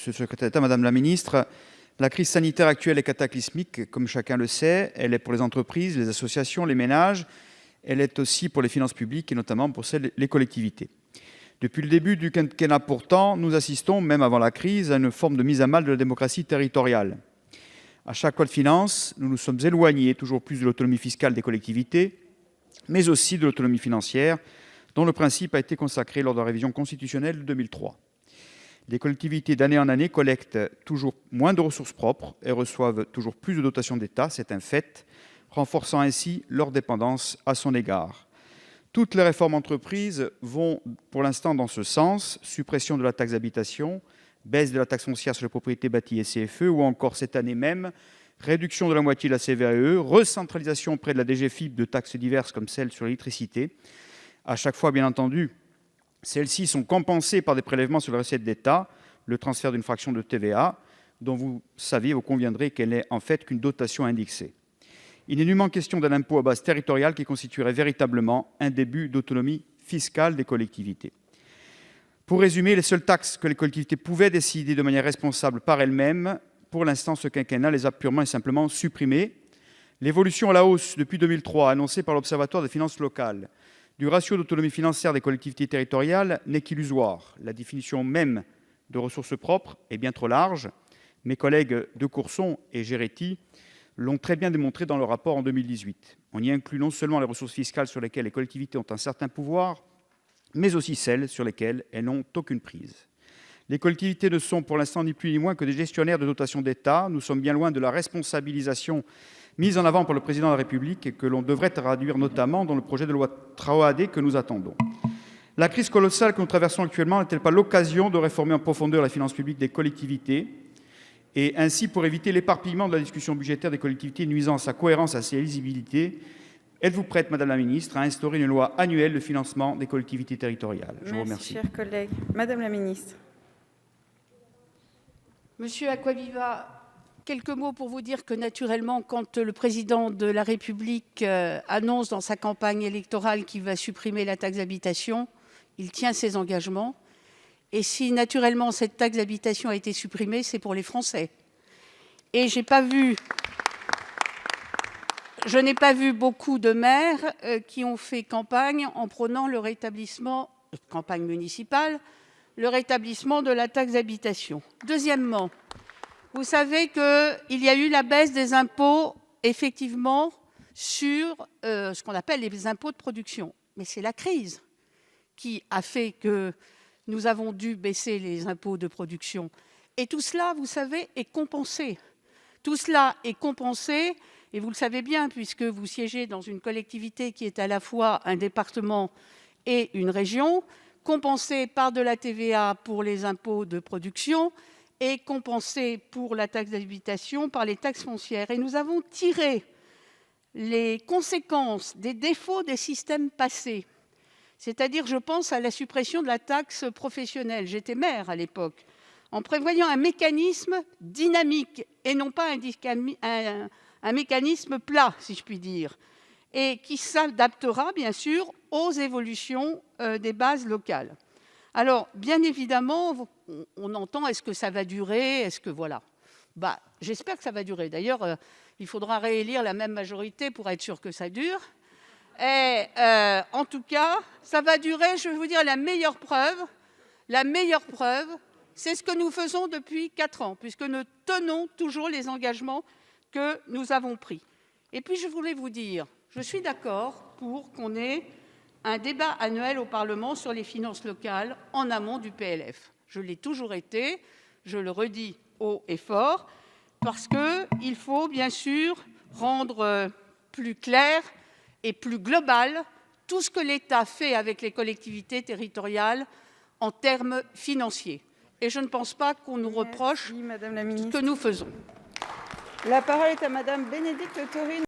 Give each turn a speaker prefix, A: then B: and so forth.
A: Monsieur le secrétaire d'État, Madame la ministre, la crise sanitaire actuelle est cataclysmique, comme chacun le sait. Elle est pour les entreprises, les associations, les ménages. Elle est aussi pour les finances publiques et notamment pour les collectivités. Depuis le début du quinquennat pourtant, nous assistons, même avant la crise, à une forme de mise à mal de la démocratie territoriale. À chaque loi de finances, nous nous sommes éloignés toujours plus de l'autonomie fiscale des collectivités, mais aussi de l'autonomie financière, dont le principe a été consacré lors de la révision constitutionnelle de 2003. Les collectivités, d'année en année, collectent toujours moins de ressources propres et reçoivent toujours plus de dotations d'État, c'est un fait, renforçant ainsi leur dépendance à son égard. Toutes les réformes entreprises vont pour l'instant dans ce sens: suppression de la taxe d'habitation, baisse de la taxe foncière sur les propriétés bâties et CFE, ou encore cette année même, réduction de la moitié de la CVAE, recentralisation auprès de la DGFiP de taxes diverses comme celle sur l'électricité. À chaque fois, bien entendu, celles-ci sont compensées par des prélèvements sur les recettes d'État, le transfert d'une fraction de TVA, dont vous conviendrez qu'elle n'est en fait qu'une dotation indexée. Il n'est nullement question d'un impôt à base territoriale qui constituerait véritablement un début d'autonomie fiscale des collectivités. Pour résumer, les seules taxes que les collectivités pouvaient décider de manière responsable par elles-mêmes, pour l'instant, ce quinquennat les a purement et simplement supprimées. L'évolution à la hausse depuis 2003, annoncée par l'Observatoire des finances locales, du ratio d'autonomie financière des collectivités territoriales n'est qu'illusoire. La définition même de ressources propres est bien trop large. Mes collègues de Courson et Géretti l'ont très bien démontré dans leur rapport en 2018. On y inclut non seulement les ressources fiscales sur lesquelles les collectivités ont un certain pouvoir, mais aussi celles sur lesquelles elles n'ont aucune prise. Les collectivités ne sont pour l'instant ni plus ni moins que des gestionnaires de dotations d'État. Nous sommes bien loin de la responsabilisation mise en avant par le Président de la République et que l'on devrait traduire notamment dans le projet de loi 3D que nous attendons. La crise colossale que nous traversons actuellement n'est-elle pas l'occasion de réformer en profondeur la finance publique des collectivités et ainsi, pour éviter l'éparpillement de la discussion budgétaire des collectivités nuisant à sa cohérence et à sa lisibilité, êtes-vous prête, Madame la Ministre, à instaurer une loi annuelle de financement des collectivités territoriales? Je vous remercie.
B: Merci, cher collègue. Madame la Ministre.
C: Monsieur Acquaviva, quelques mots pour vous dire que naturellement, quand le président de la République annonce dans sa campagne électorale qu'il va supprimer la taxe d'habitation, il tient ses engagements. Et si naturellement cette taxe d'habitation a été supprimée, c'est pour les Français. Et je n'ai pas vu beaucoup de maires qui ont fait campagne en prônant le rétablissement, campagne municipale, le rétablissement de la taxe d'habitation. Deuxièmement, vous savez qu'il y a eu la baisse des impôts, effectivement, sur ce qu'on appelle les impôts de production. Mais c'est la crise qui a fait que nous avons dû baisser les impôts de production. Et tout cela, vous savez, est compensé. Tout cela est compensé, et vous le savez bien, puisque vous siégez dans une collectivité qui est à la fois un département et une région, compensé par de la TVA pour les impôts de production et compensé pour la taxe d'habitation par les taxes foncières. Et nous avons tiré les conséquences des défauts des systèmes passés. C'est-à-dire, je pense à la suppression de la taxe professionnelle. J'étais maire à l'époque, en prévoyant un mécanisme dynamique et non pas un mécanisme plat, si je puis dire, et qui s'adaptera bien sûr aux évolutions des bases locales. Alors, bien évidemment, on entend, est-ce que ça va durer? Est-ce que voilà. J'espère que ça va durer. D'ailleurs, il faudra réélire la même majorité pour être sûr que ça dure. Et en tout cas, ça va durer. Je vais vous dire la meilleure preuve, c'est ce que nous faisons depuis 4 ans, puisque nous tenons toujours les engagements que nous avons pris. Et puis, je voulais vous dire, je suis d'accord pour qu'on ait un débat annuel au Parlement sur les finances locales en amont du PLF. Je l'ai toujours été, je le redis haut et fort, parce qu'il faut bien sûr rendre plus clair et plus global tout ce que l'État fait avec les collectivités territoriales en termes financiers. Et je ne pense pas qu'on nous reproche ce que nous faisons.
B: La parole est à Madame Bénédicte Taurine.